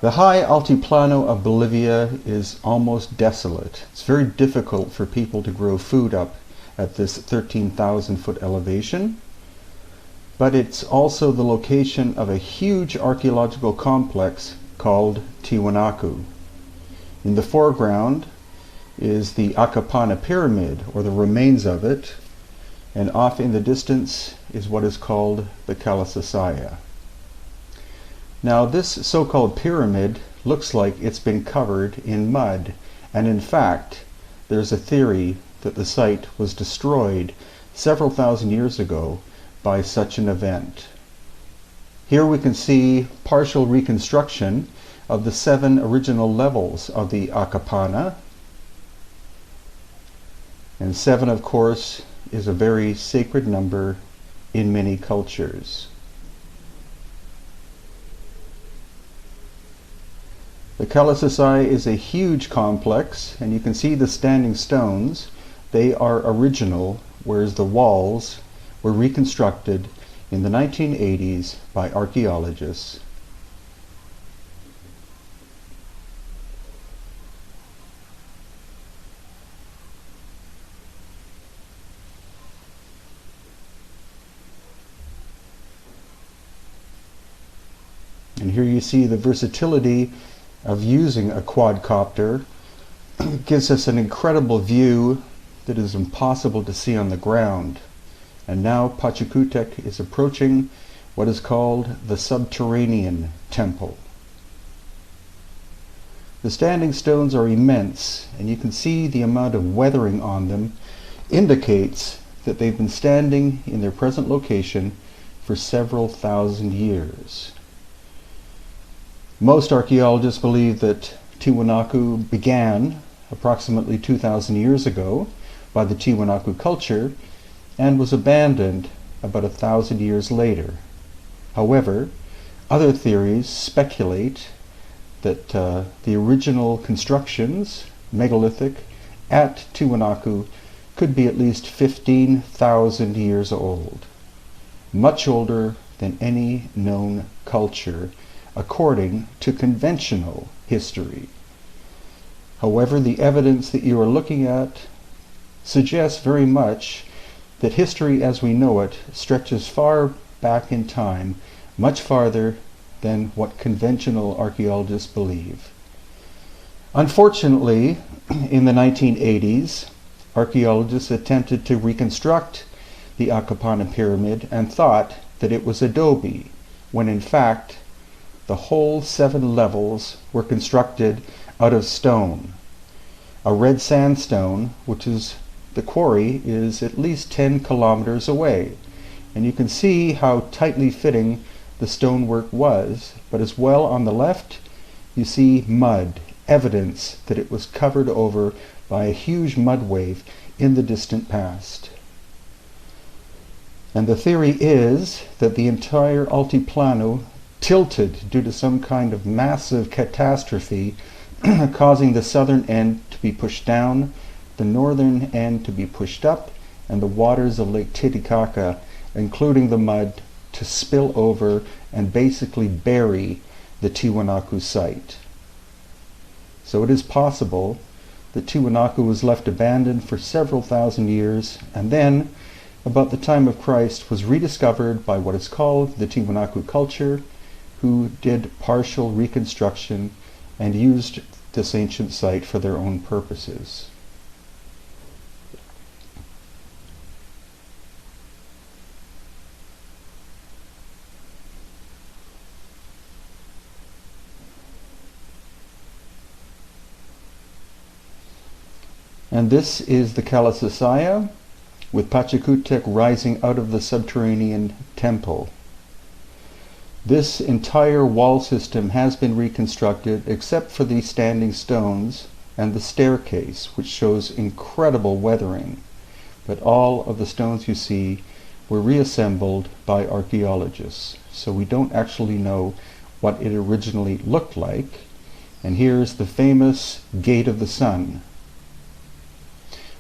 The high altiplano of Bolivia is almost desolate. It's very difficult for people to grow food up at this 13,000 foot elevation, but it's also the location of a huge archaeological complex called Tiwanaku. In the foreground is the Acapana Pyramid, or the remains of it, and off in the distance is what is called the Kalasasaya. Now, this so-called pyramid looks like it's been covered in mud, and in fact, there's a theory that the site was destroyed several thousand years ago by such an event. Here we can see partial reconstruction of the 7 original levels of the Acapana, and 7, of course, is a very sacred number in many cultures. The Kalasasaya is a huge complex, and you can see the standing stones. They are original, whereas the walls were reconstructed in the 1980s by archaeologists. And here you see the versatility of using a quadcopter. It gives us an incredible view that is impossible to see on the ground. And now Pachacutec is approaching what is called the subterranean temple. The standing stones are immense, and you can see the amount of weathering on them indicates that they've been standing in their present location for several thousand years. Most archaeologists believe that Tiwanaku began approximately 2,000 years ago by the Tiwanaku culture and was abandoned about 1,000 years later. However, other theories speculate that the original constructions, megalithic, at Tiwanaku could be at least 15,000 years old, much older than any known culture according to conventional history. However, the evidence that you are looking at suggests very much that history as we know it stretches far back in time, much farther than what conventional archaeologists believe. Unfortunately, in the 1980s, archaeologists attempted to reconstruct the Acapana Pyramid and thought that it was adobe, when in fact the whole 7 levels were constructed out of stone. A red sandstone, which is the quarry, is at least 10 kilometers away, and you can see how tightly fitting the stonework was, but as well on the left you see mud, evidence that it was covered over by a huge mud wave in the distant past. And the theory is that the entire altiplano tilted due to some kind of massive catastrophe causing the southern end to be pushed down, the northern end to be pushed up, and the waters of Lake Titicaca, including the mud, to spill over and basically bury the Tiwanaku site. So it is possible that Tiwanaku was left abandoned for several thousand years, and then, about the time of Christ, was rediscovered by what is called the Tiwanaku culture, who did partial reconstruction and used this ancient site for their own purposes. And this is the Kalasasaya, with Pachacutec rising out of the subterranean temple. This entire wall system has been reconstructed except for the standing stones and the staircase, which shows incredible weathering. But all of the stones you see were reassembled by archaeologists, so we don't actually know what it originally looked like. And here's the famous Gate of the Sun.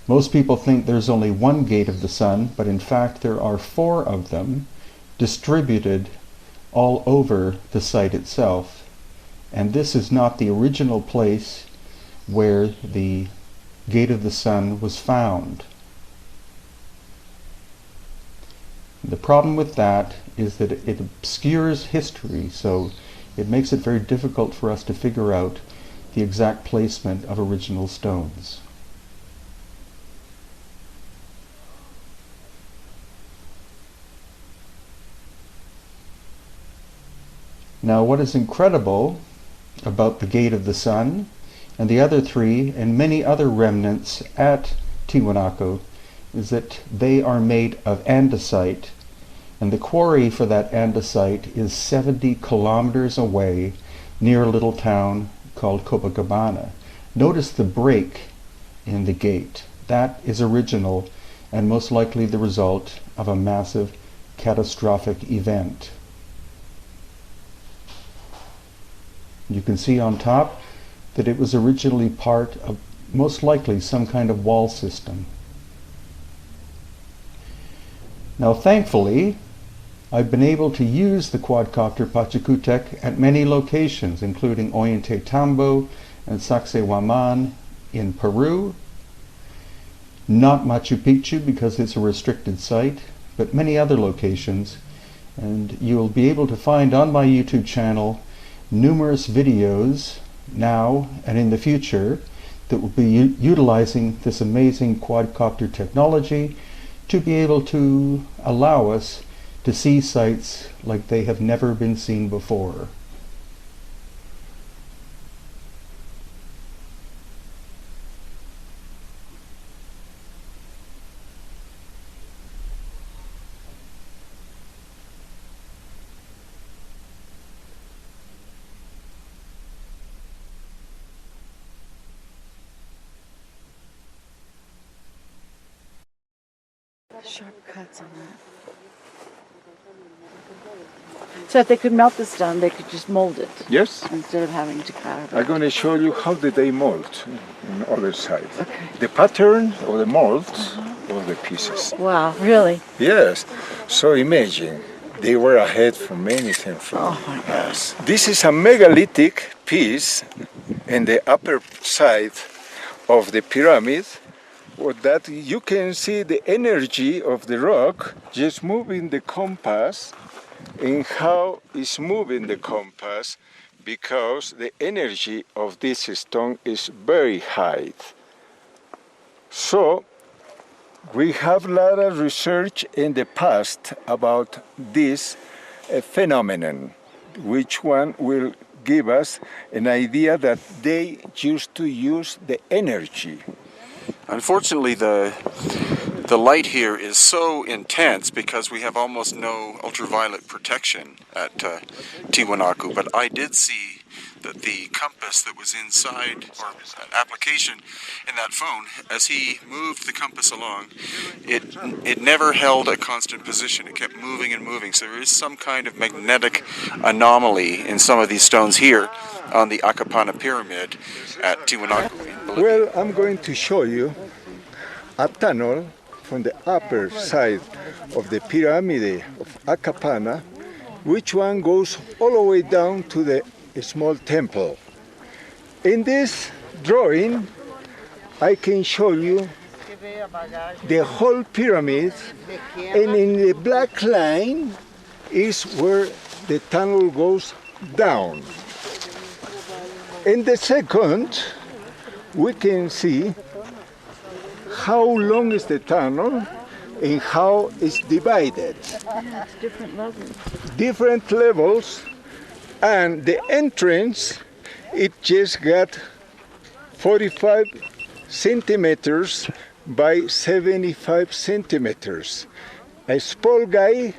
Most people think there's only one Gate of the Sun, but in fact there are 4 of them distributed all over the site itself, And this is not the original place where the Gate of the Sun was found. The problem with that is that it obscures history, so it makes it very difficult for us to figure out the exact placement of original stones. Now, what is incredible about the Gate of the Sun and the other three and many other remnants at Tiwanaku is that they are made of andesite, and the quarry for that andesite is 70 kilometers away near a little town called Copacabana. Notice the break in the gate. That is original and most likely the result of a massive catastrophic event. You can see on top that it was originally part of most likely some kind of wall system. Now, thankfully, I've been able to use the quadcopter Pachacutec at many locations, including Ollantaytambo and Sacsayhuaman in Peru, not Machu Picchu because it's a restricted site, but many other locations, and you'll be able to find on my YouTube channel numerous videos now and in the future that will be utilizing this amazing quadcopter technology to be able to allow us to see sites like they have never been seen before. Sharp cuts on that. So if they could melt the stone, they could just mold it. Yes. Instead of having to carve it. I'm going to show you how did they mold on the other side. Okay. The pattern of the molds of the pieces. Wow, really? Yes. So imagine, they were ahead from anything from Oh my gosh. This is a megalithic piece in the upper side of the pyramid, that you can see the energy of the rock just moving the compass, and how it's moving the compass because the energy of this stone is very high. So we have a lot of research in the past about this phenomenon, which one will give us an idea that they used to use the energy. Unfortunately, the light here is so intense because we have almost no ultraviolet protection at Tiwanaku, but I did see that the compass that was inside, or an application in that phone, as he moved the compass along, it never held a constant position. It kept moving and moving, so there is some kind of magnetic anomaly in some of these stones here on the Acapana Pyramid at Tiwanaku in Bolivia. Well, I'm going to show you a tunnel from the upper side of the pyramid of Acapana, which one goes all the way down to the small temple. In this drawing, I can show you the whole pyramid, and in the black line is where the tunnel goes down. In the second, we can see how long is the tunnel and how it's divided. It's different levels. Different levels, and the entrance, it just got 45 centimeters by 75 centimeters. A small guy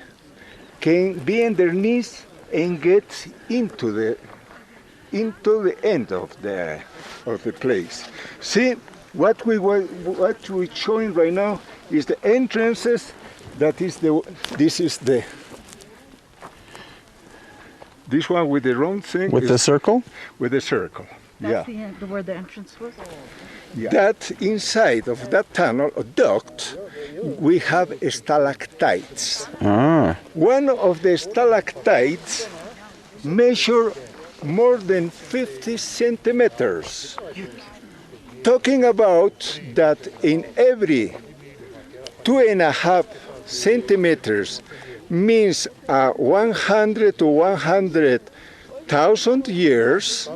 can be underneath and get into the end of the place. See, what we're showing right now is the entrances. This one with the round thing. With the circle? With the circle. That's yeah. where the entrance was? Yeah. That inside of that tunnel or duct, we have stalactites. Ah. One of the stalactites measure more than 50 centimeters. Talking about that in every 2.5 centimeters means 100 to 100,000 years.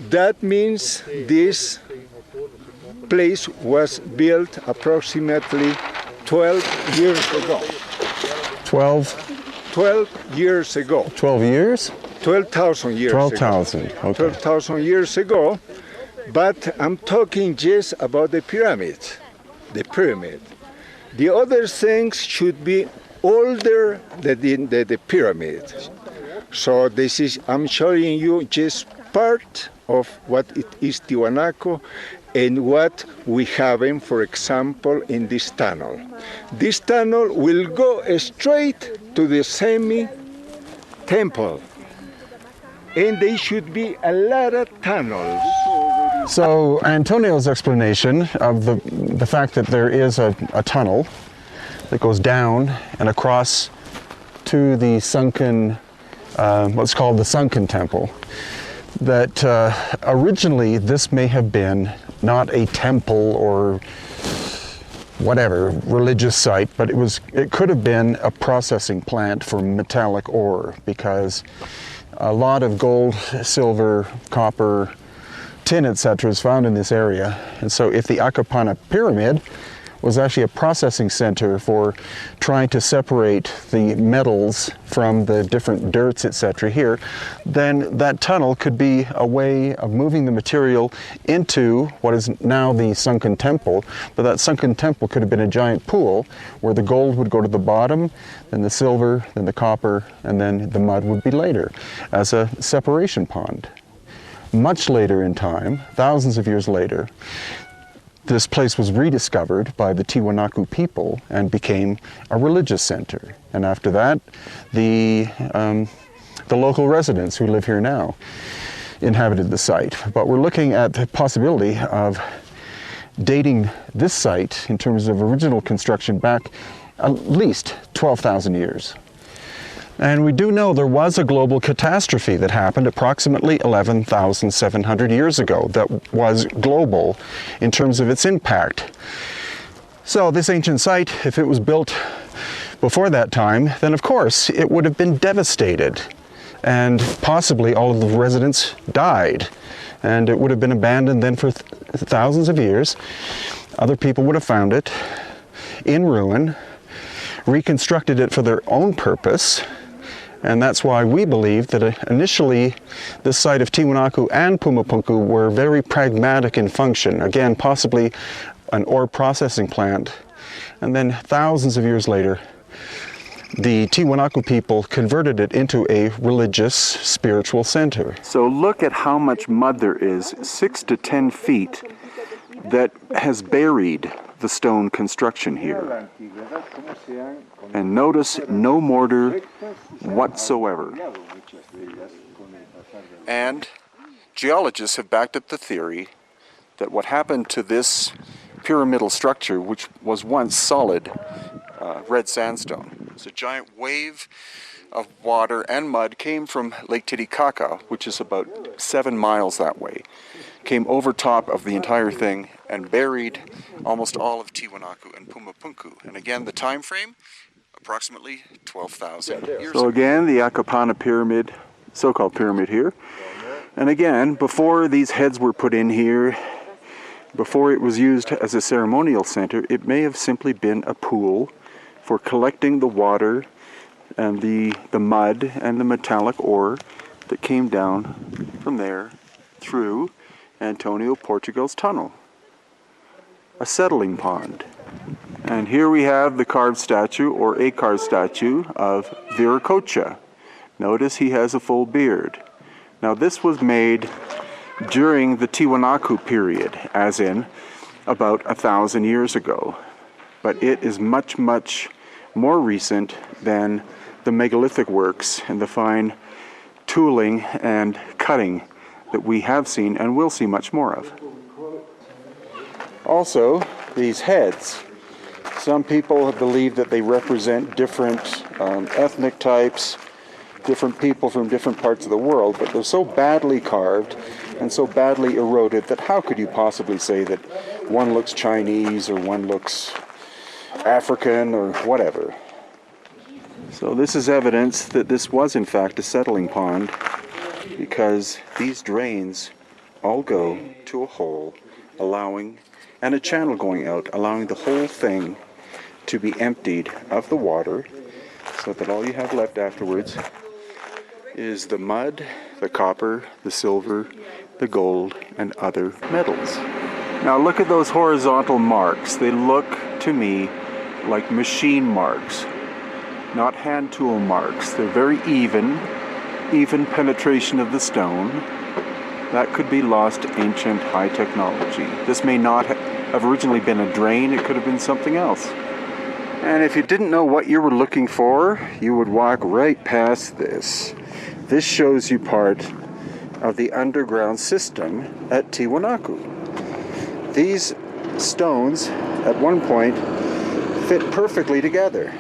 That means this place was built approximately 12 years ago. 12 years ago. 12 years? 12,000 years 12,000, ago. okay. 12,000 years ago. But I'm talking just about the pyramid. The pyramid. The other things should be older than the pyramid. So this is, I'm showing you just part of what it is Tiwanaku and what we have, for example, in this tunnel. This tunnel will go straight to the semi-temple. And there should be a lot of tunnels. So Antonio's explanation of the fact that there is a tunnel that goes down and across to the sunken, what's called the sunken temple, that originally this may have been not a temple or whatever religious site, but it could have been a processing plant for metallic ore, because a lot of gold, silver, copper, tin, etc. is found in this area. And so if the Akapana pyramid was actually a processing center for trying to separate the metals from the different dirts, etc. here, then that tunnel could be a way of moving the material into what is now the sunken temple. But that sunken temple could have been a giant pool where the gold would go to the bottom, then the silver, then the copper, and then the mud would be later as a separation pond. Much later in time, thousands of years later, this place was rediscovered by the Tiwanaku people and became a religious center. And after that, the local residents who live here now inhabited the site. But we're looking at the possibility of dating this site in terms of original construction back at least 12,000 years. And we do know there was a global catastrophe that happened approximately 11,700 years ago that was global in terms of its impact. So this ancient site, if it was built before that time, then of course it would have been devastated, and possibly all of the residents died, and it would have been abandoned then for thousands of years. Other people would have found it in ruin, reconstructed it for their own purpose. And that's why we believe that initially this site of Tiwanaku and Pumapunku were very pragmatic in function. Again, possibly an ore processing plant. And then thousands of years later, the Tiwanaku people converted it into a religious, spiritual center. So look at how much mud there is, 6 to 10 feet, that has buried the stone construction here. And notice no mortar whatsoever. And geologists have backed up the theory that what happened to this pyramidal structure, which was once solid red sandstone, it's a giant wave of water and mud came from Lake Titicaca, which is about 7 miles that way, came over top of the entire thing and buried almost all of Tiwanaku and Pumapunku. And again, the time frame, approximately 12,000 years ago. So again, the Akapana pyramid, so-called pyramid here. And again, before these heads were put in here, before it was used as a ceremonial center, it may have simply been a pool for collecting the water and the mud and the metallic ore that came down from there through Antonio Portugal's tunnel. A settling pond. And here we have the carved statue, or a carved statue, of Viracocha. Notice he has a full beard. Now this was made during the Tiwanaku period, as in about 1,000 years ago. But it is much, much more recent than the megalithic works and the fine tooling and cutting that we have seen and will see much more of. Also, these heads. Some people have believed that they represent different ethnic types, different people from different parts of the world, but they're so badly carved and so badly eroded that how could you possibly say that one looks Chinese or one looks African or whatever? So this is evidence that this was in fact a settling pond, because these drains all go to a hole and a channel going out, allowing the whole thing to be emptied of the water, so that all you have left afterwards is the mud, the copper, the silver, the gold, and other metals. Now look at those horizontal marks. They look to me like machine marks, not hand tool marks. They're very even penetration of the stone. That could be lost to ancient high technology. This may not have originally been a drain, it could have been something else. And if you didn't know what you were looking for, you would walk right past this. This shows you part of the underground system at Tiwanaku. These stones, at one point, fit perfectly together.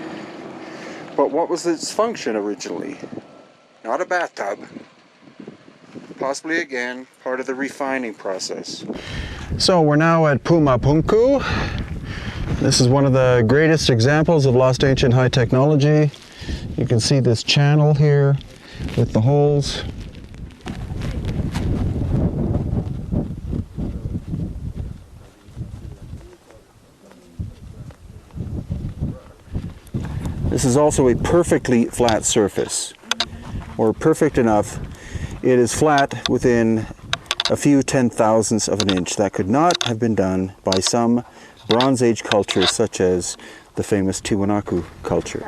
But what was its function originally? Not a bathtub. Possibly, again, part of the refining process. So we're now at Pumapunku. This is one of the greatest examples of lost ancient high technology. You can see this channel here with the holes. This is also a perfectly flat surface, or perfect enough. It is flat within a few 10,000ths of an inch. That could not have been done by some Bronze Age culture such as the famous Tiwanaku culture.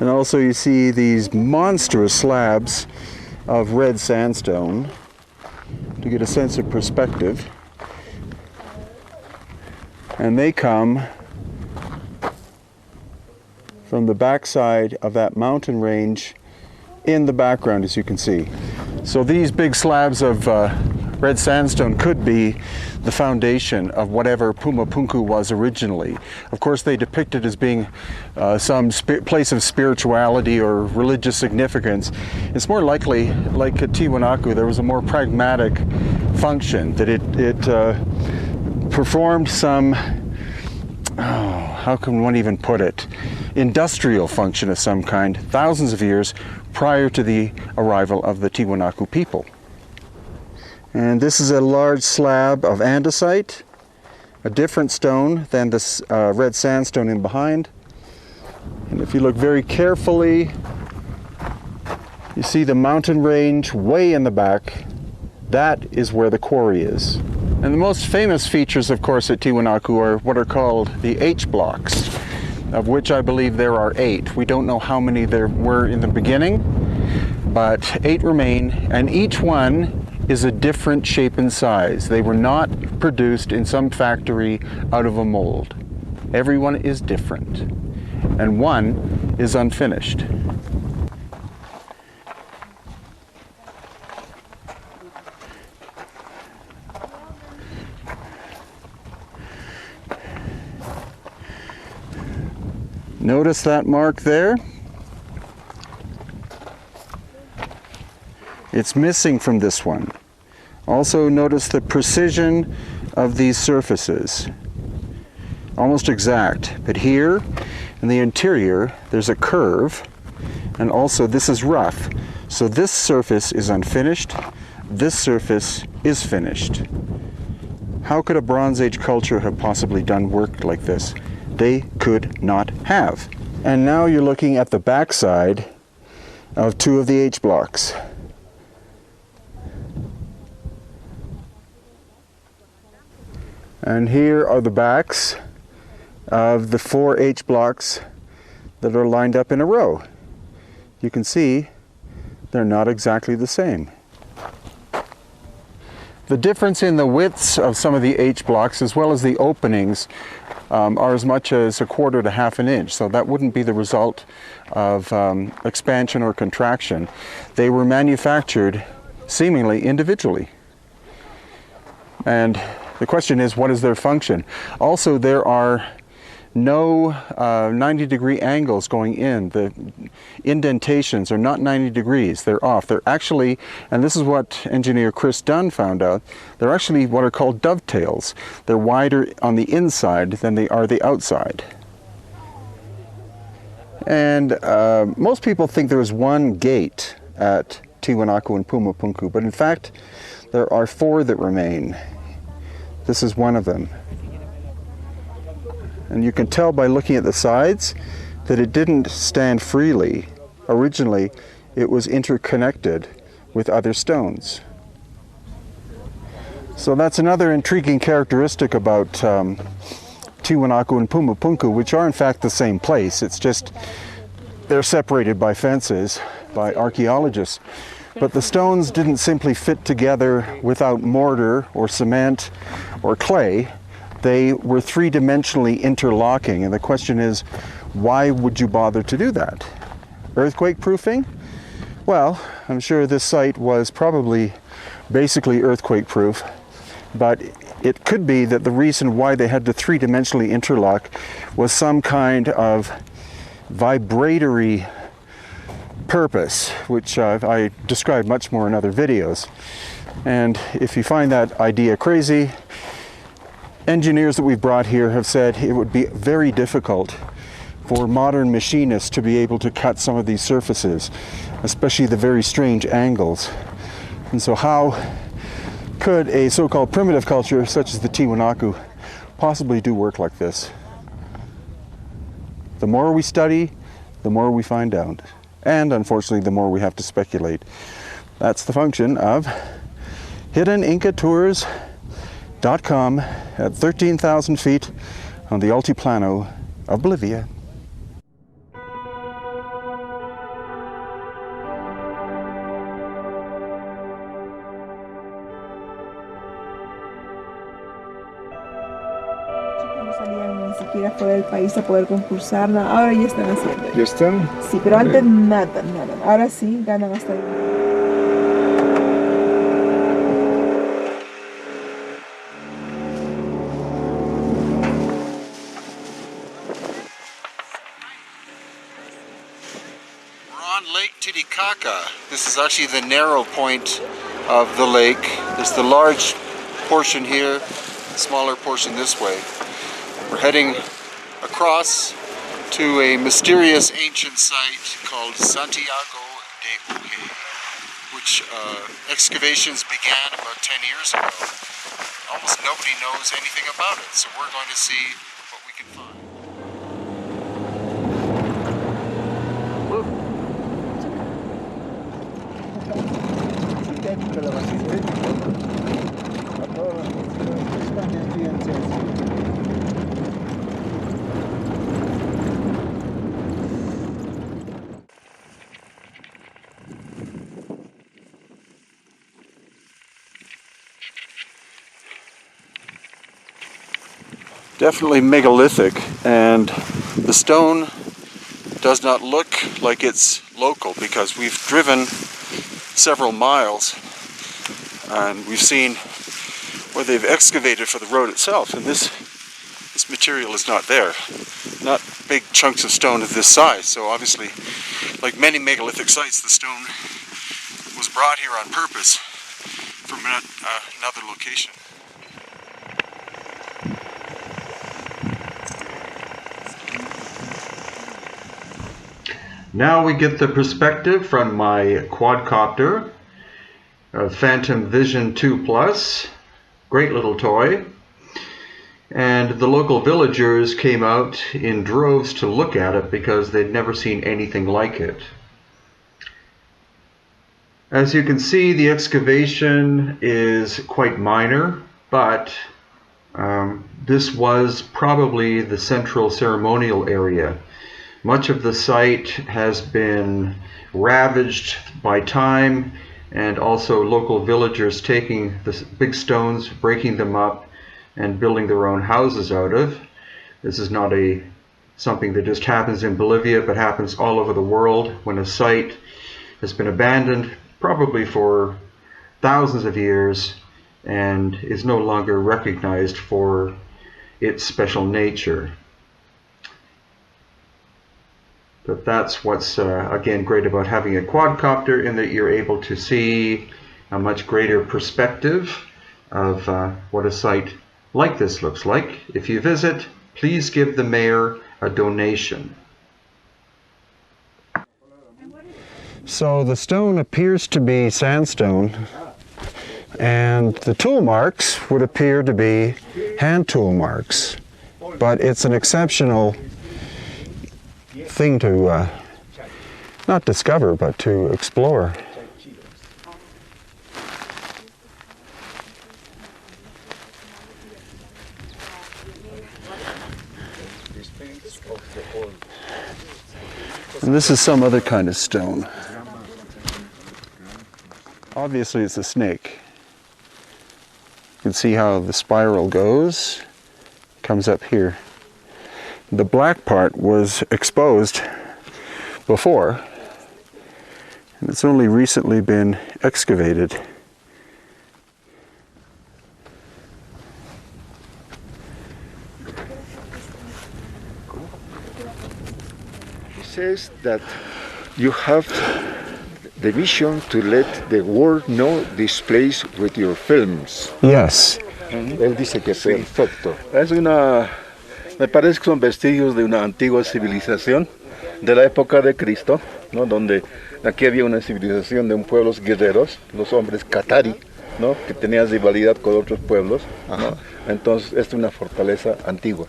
And also you see these monstrous slabs of red sandstone to get a sense of perspective. And they come from the backside of that mountain range in the background, as you can see. So these big slabs of red sandstone could be the foundation of whatever Pumapunku was originally. Of course, they depict it as being some place of spirituality or religious significance. It's more likely, like at Tiwanaku, there was a more pragmatic function, that it performed some, how can one even put it, industrial function of some kind, thousands of years prior to the arrival of the Tiwanaku people. And this is a large slab of andesite, a different stone than this red sandstone in behind. And if you look very carefully, you see the mountain range way in the back. That is where the quarry is. And the most famous features, of course, at Tiwanaku are what are called the H blocks, of which I believe there are 8. We don't know how many there were in the beginning, but 8 remain, and each one is a different shape and size. They were not produced in some factory out of a mold. Every one is different, and one is unfinished. Notice that mark there? It's missing from this one. Also notice the precision of these surfaces. Almost exact, but here in the interior there's a curve, and also this is rough. So this surface is unfinished, this surface is finished. How could a Bronze Age culture have possibly done work like this? They could not have. And now you're looking at the backside of 2 of the H blocks. And here are the backs of the 4 H blocks that are lined up in a row. You can see they're not exactly the same. The difference in the widths of some of the H blocks, as well as the openings, are as much as 1/4 to 1/2 an inch. So that wouldn't be the result of expansion or contraction. They were manufactured seemingly individually. And the question is, what is their function? Also, there are no 90-degree angles going in. The indentations are not 90 degrees. They're off. They're actually, and this is what engineer Chris Dunn found out, they're actually what are called dovetails. They're wider on the inside than they are the outside. And most people think there is one gate at Tiwanaku and Pumapunku, but in fact there are 4 that remain. This is one of them. And you can tell by looking at the sides that it didn't stand freely. Originally, it was interconnected with other stones. So that's another intriguing characteristic about Tiwanaku and Pumapunku, which are in fact the same place. It's just they're separated by fences by archaeologists. But the stones didn't simply fit together without mortar or cement or clay. They were three-dimensionally interlocking, and the question is, why would you bother to do that? Earthquake proofing? Well, I'm sure this site was probably basically earthquake proof, but it could be that the reason why they had to three-dimensionally interlock was some kind of vibratory purpose, which I describe much more in other videos. And if you find that idea crazy, engineers that we've brought here have said it would be very difficult for modern machinists to be able to cut some of these surfaces, especially the very strange angles. And so how could a so-called primitive culture such as the Tiwanaku possibly do work like this? The more we study, the more we find out. And unfortunately, the more we have to speculate. That's the function of hiddenincatours.com at 13,000 feet on the Altiplano of Bolivia. No salían ni siquiera fuera del país a poder concursar, nada. Ahora ya están haciendo. ¿Ya están? Sí, pero antes nada, nada. Ahora sí ganan hasta ahí. Lake Titicaca. This is actually the narrow point of the lake. There's the large portion here, the smaller portion this way. We're heading across to a mysterious ancient site called Santiago de Uje, which excavations began about 10 years ago. Almost nobody knows anything about it, so we're going to see what we can find. Definitely megalithic, and the stone does not look like it's local because we've driven several miles and we've seen where they've excavated for the road itself, and this material is not there. Not big chunks of stone of this size, so obviously, like many megalithic sites, the stone was brought here on purpose from another location. Now we get the perspective from my quadcopter, Phantom Vision 2 Plus, great little toy. And the local villagers came out in droves to look at it because they'd never seen anything like it. As you can see, the excavation is quite minor, but this was probably the central ceremonial area. Much of the site has been ravaged by time, and also local villagers taking the big stones, breaking them up, and building their own houses out of. This is not something that just happens in Bolivia, but happens all over the world when a site has been abandoned, probably for thousands of years, and is no longer recognized for its special nature. But that's what's, again, great about having a quadcopter, in that you're able to see a much greater perspective of what a site like this looks like. If you visit, please give the mayor a donation. So the stone appears to be sandstone, and the tool marks would appear to be hand tool marks. But it's an exceptional thing to not discover, but to explore. And this is some other kind of stone. Obviously it's a snake. You can see how the spiral goes, comes up here. The black part was exposed before, and it's only recently been excavated. He says that you have the mission to let the world know this place with your films. Yes. Él dice que perfecto. Me parece que son vestigios de una antigua civilización de la época de Cristo, ¿no? Donde aquí había una civilización de pueblos guerreros, los hombres Qatari, ¿no? Que tenían rivalidad con otros pueblos, ¿no? Entonces es una fortaleza antigua.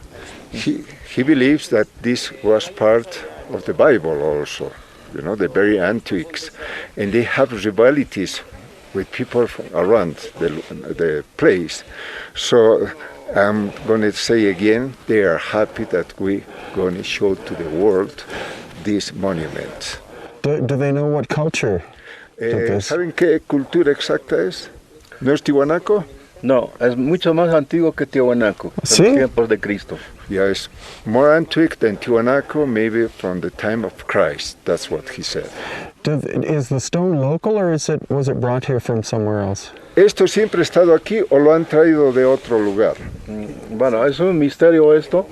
He believes that this was part of the Bible also, you know, the very antiques, and they have rivalities with people from around the place. So I'm going to say again, they are happy that we're going to show to the world this monument. Do they know what culture did this? ¿Saben qué cultura exacta es? ¿No es Tiwanaku? No, es mucho más antiguo que Tiwanaku, ¿Sí? en los tiempos de Cristo. Yeah, it's more antique than Tiwanaku, maybe from the time of Christ. That's what he said. Is the stone local, or was it brought here from somewhere else? ¿Esto siempre ha estado aquí o lo han traído de otro lugar? Bueno, es un misterio esto,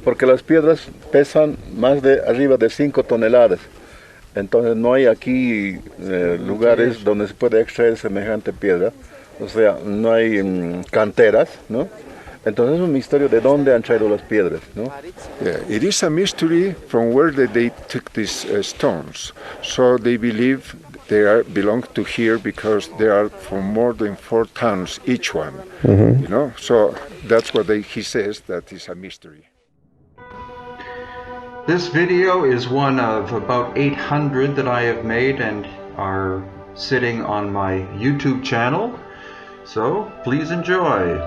porque las piedras pesan más de arriba de 5 toneladas. Entonces no hay aquí lugares donde se puede extraer semejante piedra. O sea, no hay canteras, ¿no? Entonces es un misterio de dónde han traído las piedras, ¿no? Yeah, it is a mystery from where they took these stones. So they believe they belong to here because they are from more than 4 tons each one. Mm-hmm. You know, so that's what he says, that is a mystery. This video is one of about 800 that I have made and are sitting on my YouTube channel. So please enjoy.